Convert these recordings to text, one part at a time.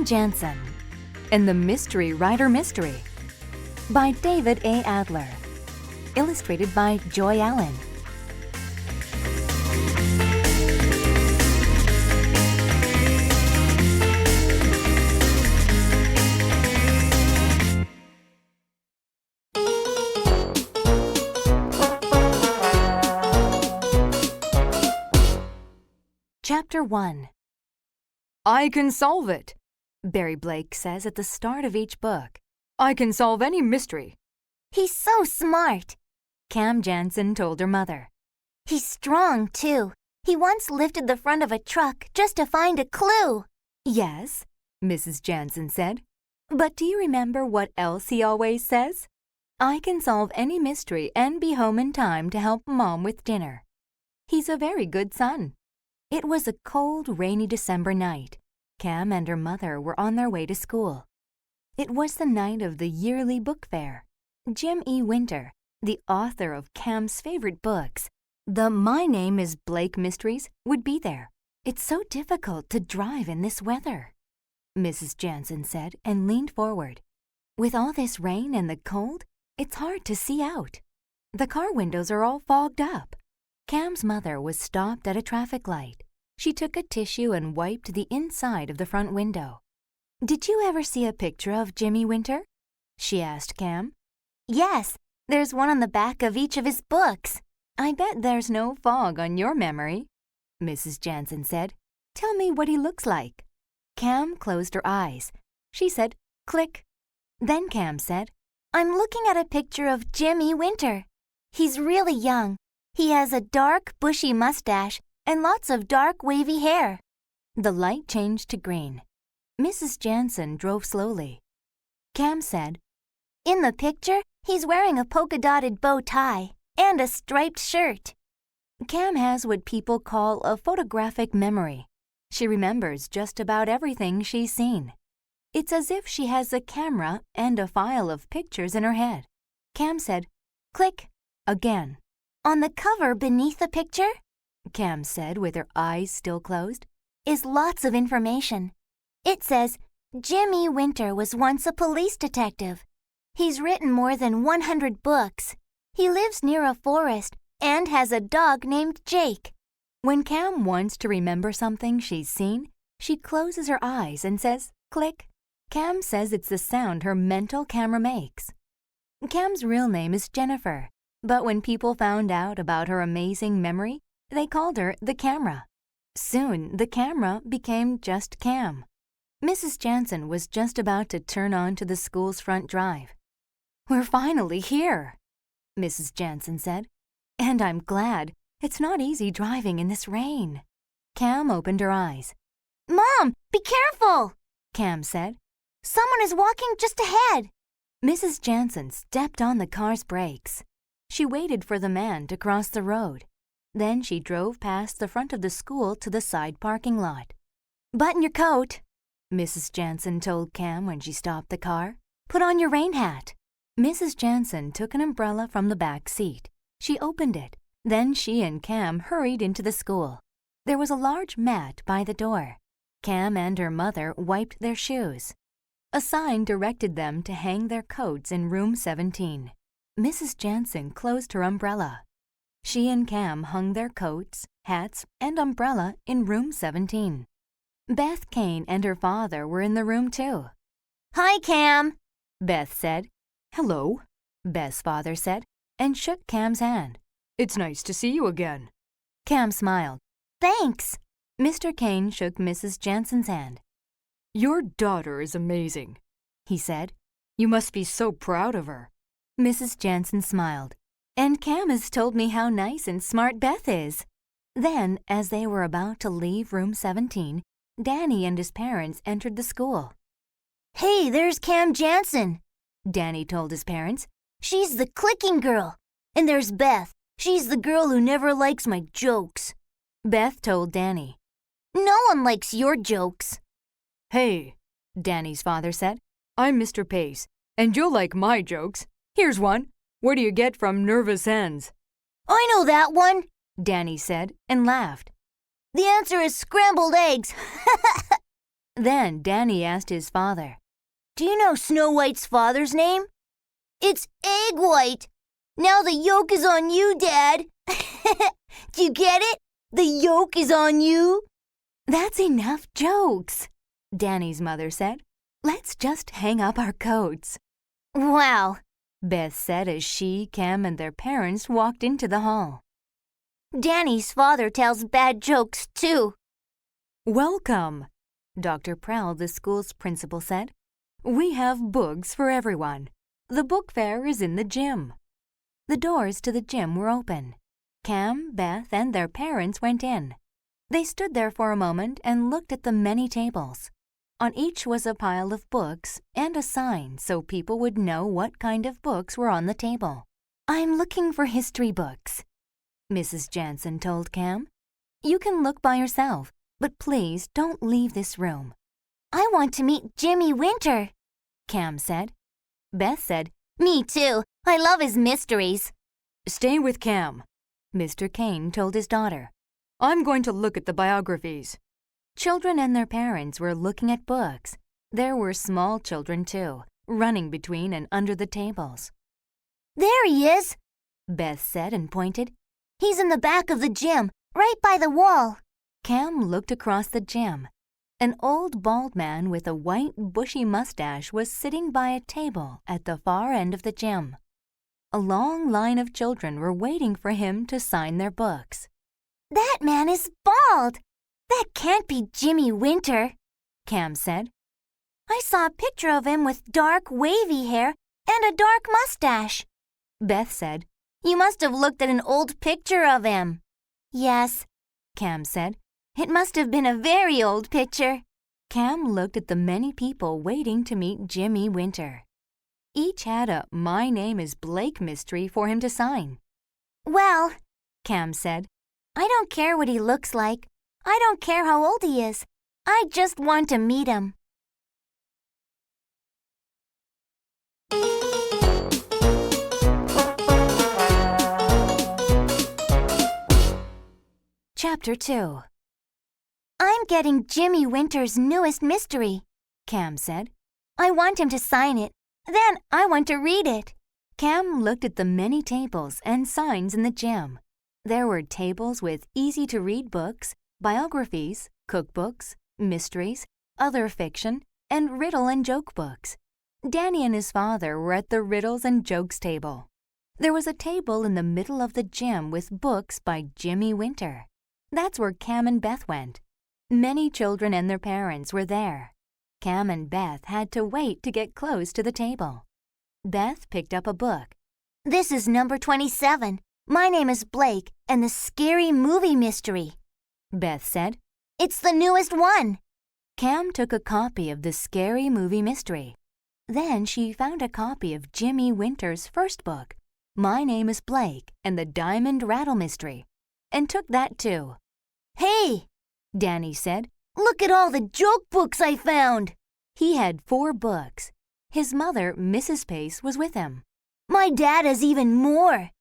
Jansen and the Mystery Writer Mystery by David A. Adler. Illustrated by Joy Allen. Chapter 1. I can solve it, Barry Blake says at the start of each book. I can solve any mystery. He's so smart, Cam Jansen told her mother. He's strong, too. He once lifted the front of a truck just to find a clue. Yes, Mrs. Jansen said. But do you remember what else he always says? I can solve any mystery and be home in time to help Mom with dinner. He's a very good son. It was a cold, rainy December night. Cam and her mother were on their way to school. It was the night of the yearly book fair. Jim E. Winter, the author of Cam's favorite books, the My Name is Blake mysteries, would be there. It's so difficult to drive in this weather, Mrs. Jansen said and leaned forward. With all this rain and the cold, it's hard to see out. The car windows are all fogged up. Cam's mother was stopped at a traffic light. She took a tissue and wiped the inside of the front window. Did you ever see a picture of Jimmy Winter? She asked Cam. Yes, there's one on the back of each of his books. I bet there's no fog on your memory, Mrs. Jansen said. Tell me what he looks like. Cam closed her eyes. She said, click. Then Cam said, I'm looking at a picture of Jimmy Winter. He's really young. He has a dark, bushy mustache and lots of dark, wavy hair. The light changed to green. Mrs. Jansen drove slowly. Cam said, in the picture, he's wearing a polka-dotted bow tie and a striped shirt. Cam has what people call a photographic memory. She remembers just about everything she's seen. It's as if she has a camera and a file of pictures in her head. Cam said, click, again. On the cover beneath the picture, Cam said with her eyes still closed, is lots of information. It says, Jimmy Winter was once a police detective. He's written more than 100 books. He lives near a forest and has a dog named Jake. When Cam wants to remember something she's seen, she closes her eyes and says, click. Cam says it's the sound her mental camera makes. Cam's real name is Jennifer, but when people found out about her amazing memory, they called her the camera. Soon, the camera became just Cam. Mrs. Jansen was just about to turn onto the school's front drive. We're finally here, Mrs. Jansen said. And I'm glad. It's not easy driving in this rain. Cam opened her eyes. Mom, be careful, Cam said. Someone is walking just ahead. Mrs. Jansen stepped on the car's brakes. She waited for the man to cross the road. Then she drove past the front of the school to the side parking lot. Button your coat, Mrs. Jansen told Cam when she stopped the car. Put on your rain hat. Mrs. Jansen took an umbrella from the back seat. She opened it. Then she and Cam hurried into the school. There was a large mat by the door. Cam and her mother wiped their shoes. A sign directed them to hang their coats in room 17. Mrs. Jansen closed her umbrella. She and Cam hung their coats, hats, and umbrella in room 17. Beth Kane and her father were in the room too. Hi, Cam, Beth said. Hello, Beth's father said, and shook Cam's hand. It's nice to see you again. Cam smiled. Thanks. Mr. Kane shook Mrs. Jansen's hand. Your daughter is amazing, he said. You must be so proud of her. Mrs. Jansen smiled. And Cam has told me how nice and smart Beth is. Then, as they were about to leave room 17, Danny and his parents entered the school. Hey, there's Cam Jansen, Danny told his parents. She's the clicking girl. And there's Beth. She's the girl who never likes my jokes. Beth told Danny. No one likes your jokes. Hey, Danny's father said. I'm Mr. Pace, and you'll like my jokes. Here's one. What do you get from nervous hens? I know that one, Danny said and laughed. The answer is scrambled eggs. Then Danny asked his father, "Do you know Snow White's father's name?" "It's Egg White. Now the yolk is on you, Dad." Do you get it? The yolk is on you. "That's enough jokes," Danny's mother said. "Let's just hang up our coats." Wow, Beth said as she, Cam, and their parents walked into the hall. Danny's father tells bad jokes too. "Welcome," Dr. Prowl, the school's principal, said. "We have books for everyone. The book fair is in the gym." The doors to the gym were open. Cam, Beth, and their parents went in. They stood there for a moment and looked at the many tables. On each was a pile of books and a sign so people would know what kind of books were on the table. "I'm looking for history books," Mrs. Jansen told Cam. "You can look by yourself, but please don't leave this room." "I want to meet Jimmy Winter," Cam said. Beth said, "Me too. I love his mysteries." Stay with Cam, Mr. Kane told his daughter. I'm going to look at the biographies. Children and their parents were looking at books. There were small children, too, running between and under the tables. "There he is," Beth said and pointed. "He's in the back of the gym, right by the wall." Cam looked across the gym. An old bald man with a white, bushy mustache was sitting by a table at the far end of the gym. A long line of children were waiting for him to sign their books. "That man is bald. That can't be Jimmy Winter," Cam said. "I saw a picture of him with dark, wavy hair and a dark mustache." Beth said. "You must have looked at an old picture of him." "Yes," Cam said. "it must have been a very old picture." Cam looked at the many people waiting to meet Jimmy Winter. Each had a "My name is Blake" mystery for him to sign. "Well," Cam said, "I don't care what he looks like. I don't care how old he is. I just want to meet him." Chapter 2. "I'm getting Jimmy Winter's newest mystery," Cam said. "I want him to sign it. Then I want to read it." Cam looked at the many tables and signs in the gym. There were tables with easy-to-read books, biographies, cookbooks, mysteries, other fiction, and riddle and joke books. Danny and his father were at the riddles and jokes table. There was a table in the middle of the gym with books by Jimmy Winter. That's where Cam and Beth went. Many children and their parents were there. Cam and Beth had to wait to get close to the table. Beth picked up a book. "This is number 27. My name is Blake, and the Scary Movie Mystery," Beth said. "It's the newest one." Cam took a copy of the Scary Movie Mystery. Then she found a copy of Jimmy Winter's first book, My Name is Blake and the Diamond Rattle Mystery, and took that too. "Hey," Danny said. "look at all the joke books I found." He had 4 books. His mother, Mrs. Pace, was with him. "My dad has even more,"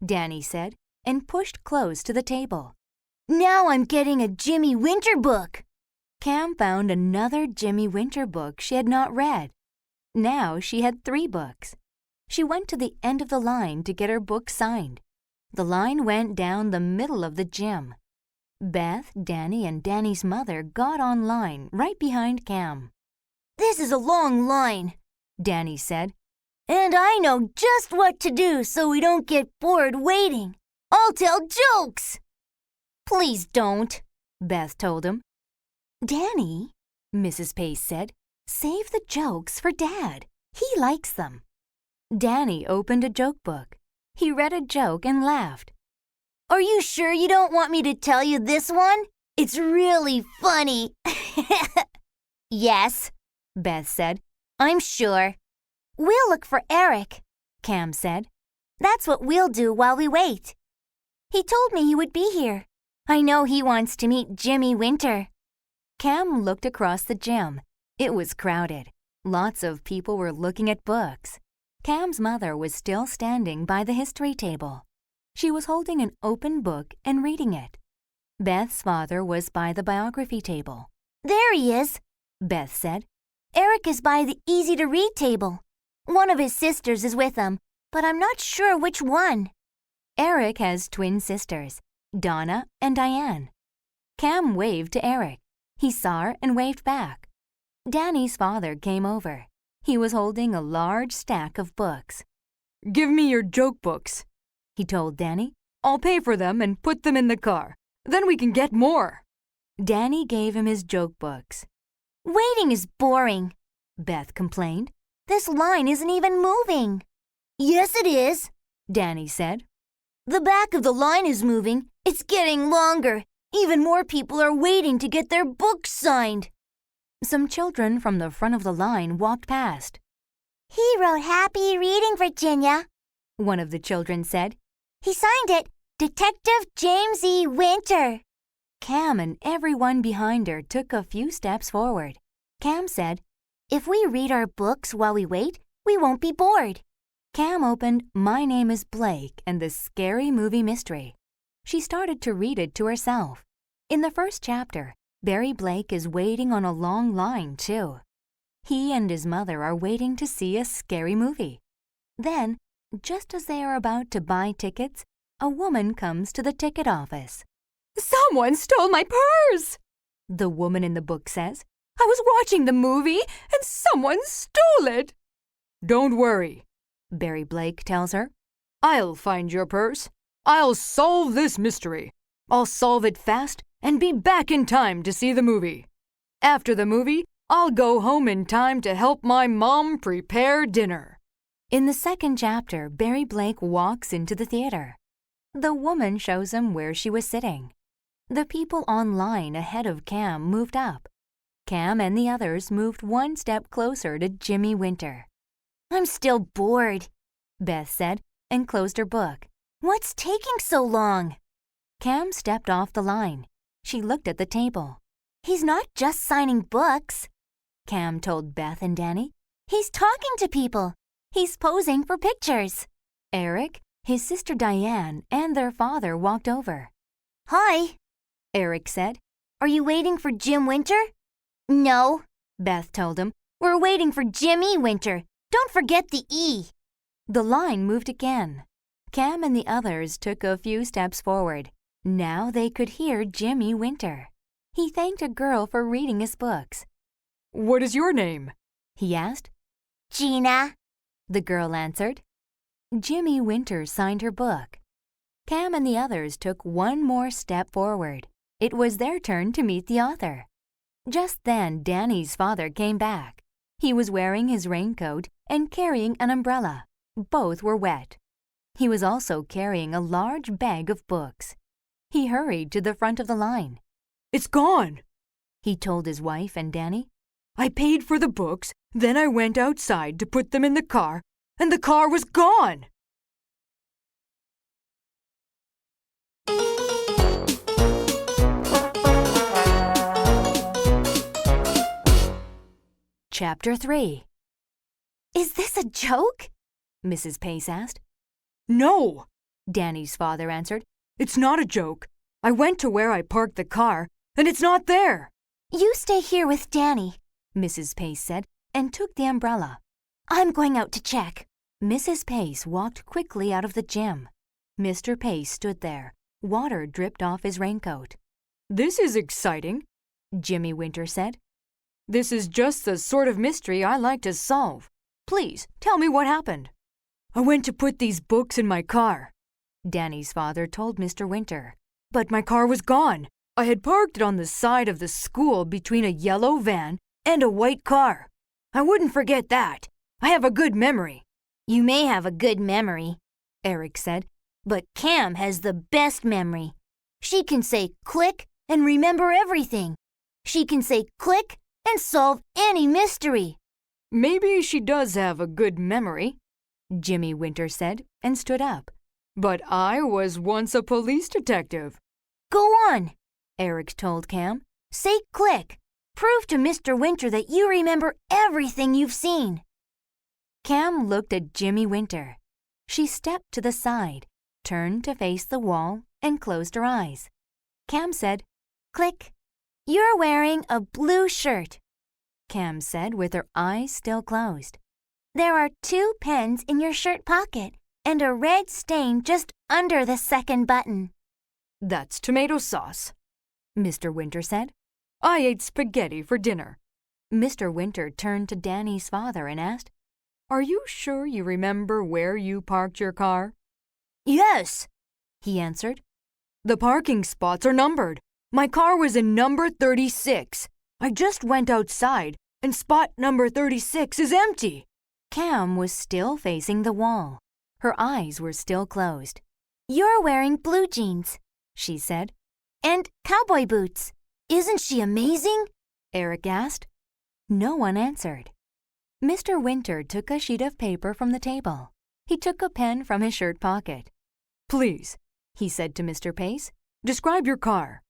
Danny said, and pushed close to the table. "Now I'm getting a Jimmy Winter book." Cam found another Jimmy Winter book she had not read. Now she had 3 books. She went to the end of the line to get her book signed. The line went down the middle of the gym. Beth, Danny, and Danny's mother got on line right behind Cam. "This is a long line," Danny said. "and I know just what to do so we don't get bored waiting. I'll tell jokes." "Please don't," Beth told him. "Danny," Mrs. Pace said, "save the jokes for Dad. He likes them." Danny opened a joke book. He read a joke and laughed. "Are you sure you don't want me to tell you this one? It's really funny." "Yes," Beth said. "I'm sure." "We'll look for Eric," Cam said. "That's what we'll do while we wait. He told me he would be here. I know he wants to meet Jimmy Winter." Cam looked across the gym. It was crowded. Lots of people were looking at books. Cam's mother was still standing by the history table. She was holding an open book and reading it. Beth's father was by the biography table. "There he is," Beth said. Eric is by the easy-to-read table. One of his sisters is with him, but I'm not sure which one. Eric has twin sisters, Donna and Diane. Cam waved to Eric. He saw her and waved back. Danny's father came over. He was holding a large stack of books. Give me your joke books, He told Danny. I'll pay for them and put them in the car. Then we can get more. Danny gave him his joke books. Waiting is boring, Beth complained. This line isn't even moving. Yes, it is, Danny said. The back of the line is moving. It's getting longer. Even more people are waiting to get their books signed. Some children from the front of the line walked past. He wrote Happy Reading, Virginia, One of the children said. He signed it, Detective James E. Winter. Cam and everyone behind her took a few steps forward. Cam said, If we read our books while we wait, we won't be bored. Cam opened My Name is Blake and the Scary Movie Mystery. She started to read it to herself. In the first chapter, Barry Blake is waiting on a long line, too. He and his mother are waiting to see a scary movie. Then, just as they are about to buy tickets, a woman comes to the ticket office. Someone stole my purse, The woman in the book says. I was watching the movie and someone stole it. Don't worry, Barry Blake tells her. I'll find your purse. I'll solve this mystery. I'll solve it fast and be back in time to see the movie. After the movie, I'll go home in time to help my mom prepare dinner. In the second chapter, Barry Blake walks into the theater. The woman shows him where she was sitting. The people on line ahead of Cam moved up. Cam and the others moved one step closer to Jimmy Winter. I'm still bored, Beth said, and closed her book. What's taking so long? Cam stepped off the line. She looked at the table. He's not just signing books, Cam told Beth and Danny. He's talking to people. He's posing for pictures. Eric, his sister Diane, and their father walked over. Hi, Eric said. Are you waiting for Jim Winter? No, Beth told him. We're waiting for Jimmy Winter. Don't forget the E. The line moved again. Cam and the others took a few steps forward. Now they could hear Jimmy Winter. He thanked a girl for reading his books. What is your name? He asked. Gina, The girl answered. Jimmy Winter signed her book. Cam and the others took one more step forward. It was their turn to meet the author. Just then, Danny's father came back. He was wearing his raincoat and carrying an umbrella. Both were wet. He was also carrying a large bag of books. He hurried to the front of the line. It's gone, He told his wife and Danny. I paid for the books, then I went outside to put them in the car, and the car was gone. Chapter 3. is this a joke? Mrs. Pace asked. No, Danny's father answered. it's not a joke. I went to where I parked the car, and it's not there. You stay here with Danny, Mrs. Pace said, and took the umbrella. I'm going out to check. Mrs. Pace walked quickly out of the gym. Mr. Pace stood there. Water dripped off his raincoat. This is exciting. Jimmy Winter said. This is just the sort of mystery I like to solve. Please, tell me what happened. I went to put these books in my car, Danny's father told Mr. Winter. but my car was gone. I had parked it on the side of the school between a yellow van and a white car. I wouldn't forget that. I have a good memory. You may have a good memory, Eric said. but Cam has the best memory. She can say click and remember everything. She can say click and solve any mystery. Maybe she does have a good memory, Jimmy Winter said, and stood up. but I was once a police detective. Go on, Eric told Cam. say click. Prove to Mr. Winter that you remember everything you've seen. Cam looked at Jimmy Winter. She stepped to the side, turned to face the wall, and closed her eyes. Cam said, Click. You're wearing a blue shirt. Cam said with her eyes still closed. There are 2 pens in your shirt pocket and a red stain just under the second button. That's tomato sauce, Mr. Winter said. I ate spaghetti for dinner. Mr. Winter turned to Danny's father and asked, Are you sure you remember where you parked your car? Yes, he answered. The parking spots are numbered. My car was in number 36. I just went outside, and spot number 36 is empty. Cam was still facing the wall. Her eyes were still closed. You're wearing blue jeans, she said. and cowboy boots. Isn't she amazing? Eric asked. No one answered. Mr. Winter took a sheet of paper from the table. He took a pen from his shirt pocket. Please, He said to Mr. Pace. describe your car.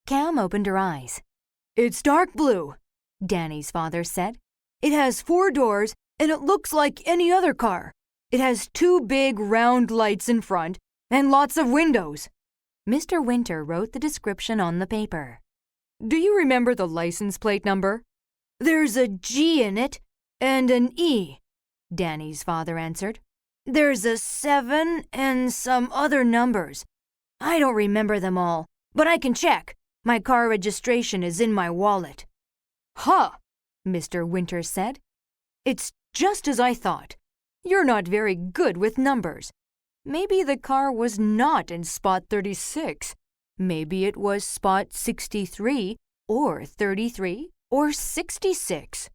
Cam opened her eyes. It's dark blue. Danny's father said. It has 4 doors, and it looks like any other car. It has 2 big round lights in front and lots of windows. Mr. Winter wrote the description on the paper. Do you remember the license plate number? There's a G in it and an E, Danny's father answered. There's a 7 and some other numbers. I don't remember them all, but I can check. My car registration is in my wallet. Huh, Mr. Winter said. it's just as I thought. You're not very good with numbers. Maybe the car was not in spot 36. Maybe it was spot 63 or 33 or 66.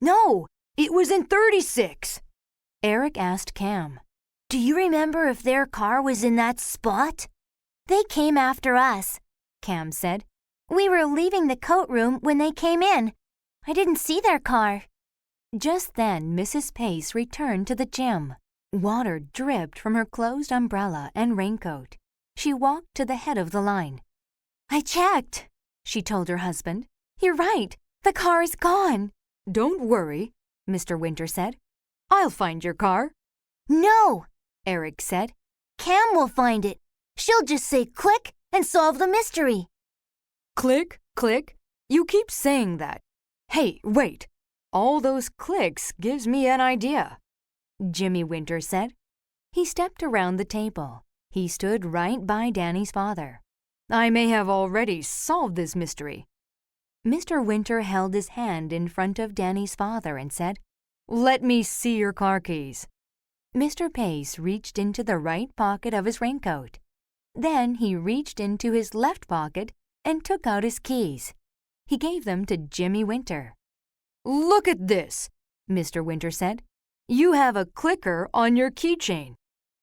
No, it was in 36. Eric asked Cam. Do you remember if their car was in that spot? They came after us, Cam said. We were leaving the coat room when they came in. I didn't see their car. Just then, Mrs. Pace returned to the gym. Water dripped from her closed umbrella and raincoat. She walked to the head of the line. I checked, She told her husband. You're right. The car is gone. Don't worry, Mr. Winter said. I'll find your car. No, Eric said. Cam will find it. She'll just say click and solve the mystery. Click, click. You keep saying that. Hey, wait. All those clicks gives me an idea. Jimmy Winter said. He stepped around the table. He stood right by Danny's father. I may have already solved this mystery. Mr. Winter held his hand in front of Danny's father and said, Let me see your car keys. Mr. Pace reached into the right pocket of his raincoat. Then he reached into his left pocket and took out his keys. He gave them to Jimmy Winter. Look at this, Mr. Winter said. You have a clicker on your keychain.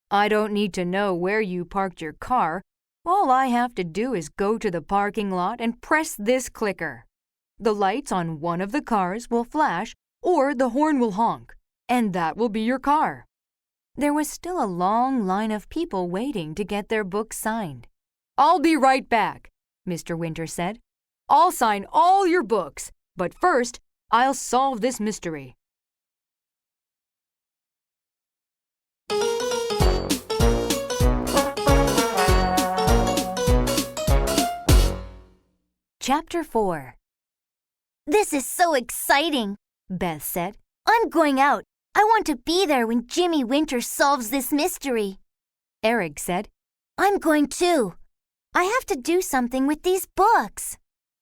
I don't need to know where you parked your car. All I have to do is go to the parking lot and press this clicker. The lights on one of the cars will flash or the horn will honk, and that will be your car. There was still a long line of people waiting to get their books signed. I'll be right back, Mr. Winter said. I'll sign all your books, but first, I'll solve this mystery. Chapter 4. This is so exciting, Beth said. I'm going out. I want to be there when Jimmy Winter solves this mystery. Eric said. I'm going too. I have to do something with these books.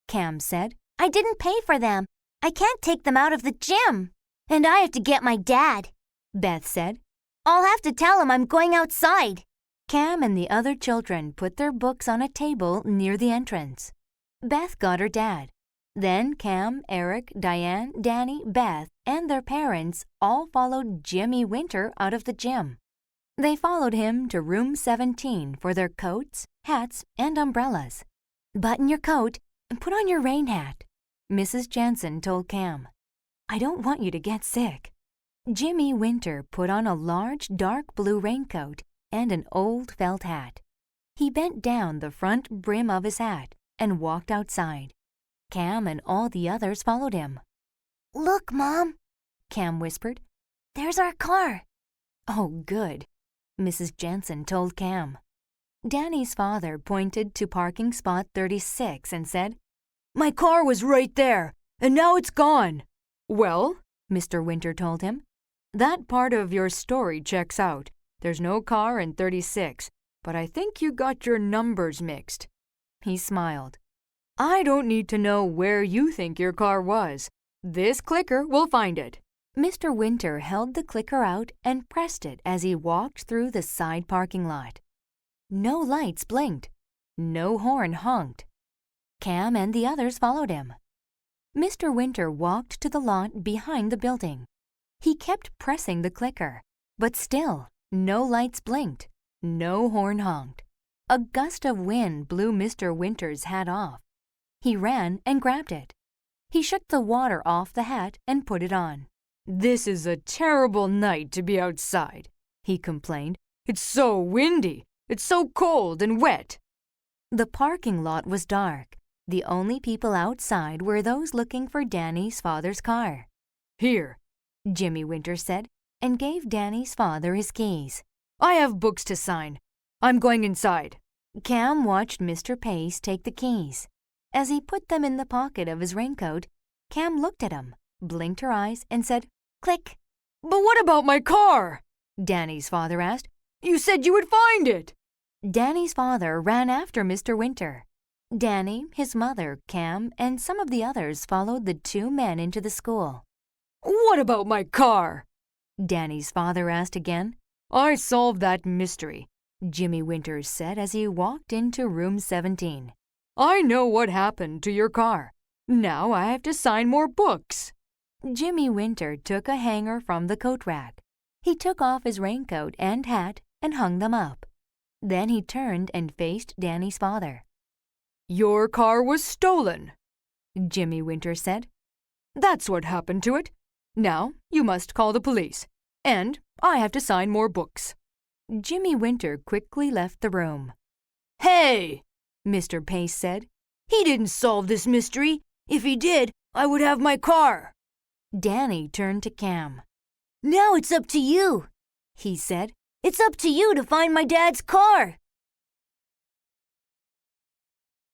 Cam said. I didn't pay for them. I can't take them out of the gym. And I have to get my dad. Beth said. I'll have to tell him I'm going outside. Cam and the other children put their books on a table near the entrance. Beth got her dad. Then Cam, Eric, Diane, Danny, Beth, and their parents all followed Jimmy Winter out of the gym. They followed him to room 17 for their coats, hats, and umbrellas. Button your coat and put on your rain hat, Mrs. Jansen told Cam. I don't want you to get sick. Jimmy Winter put on a large dark blue raincoat and an old felt hat. He bent down the front brim of his hat and walked outside. Cam and all the others followed him. Look, Mom, Cam whispered. there's our car. Oh, good, Mrs. Jansen told Cam. Danny's father pointed to parking spot 36 and said, My car was right there. and now it's gone. Well, Mr. Winter told him, that part of your story checks out. There's no car in 36, but I think you got your numbers mixed. He smiled. I don't need to know where you think your car was. This clicker will find it. Mr. Winter held the clicker out and pressed it as he walked through the side parking lot. No lights blinked. No horn honked. Cam and the others followed him. Mr. Winter walked to the lot behind the building. He kept pressing the clicker, but still no lights blinked. No horn honked. A gust of wind blew Mr. Winter's hat off. He ran and grabbed it. He shook the water off the hat and put it on. This is a terrible night to be outside, he complained. It's so windy. It's so cold and wet. The parking lot was dark. The only people outside were those looking for Danny's father's car. Here, Jimmy Winter said, and gave Danny's father his keys. I have books to sign. I'm going inside. Cam watched Mr. Pace take the keys. As he put them in the pocket of his raincoat, Cam looked at him, blinked her eyes, and said, "Click." But what about my car? Danny's father asked. You said you would find it. Danny's father ran after Mr. Winter. Danny, his mother, Cam, and some of the others followed the two men into the school. What about my car? Danny's father asked again. I solved that mystery, Jimmy Winters said as he walked into room 17. I know what happened to your car. Now I have to sign more books. Jimmy Winter took a hanger from the coat rack. He took off his raincoat and hat and hung them up. Then he turned and faced Danny's father. Your car was stolen, Jimmy Winter said. That's what happened to it. Now you must call the police, and I have to sign more books. Jimmy Winter quickly left the room. Hey, Mr. Pace said. He didn't solve this mystery. If he did, I would have my car. Danny turned to Cam. Now it's up to you, he said. It's up to you to find my dad's car.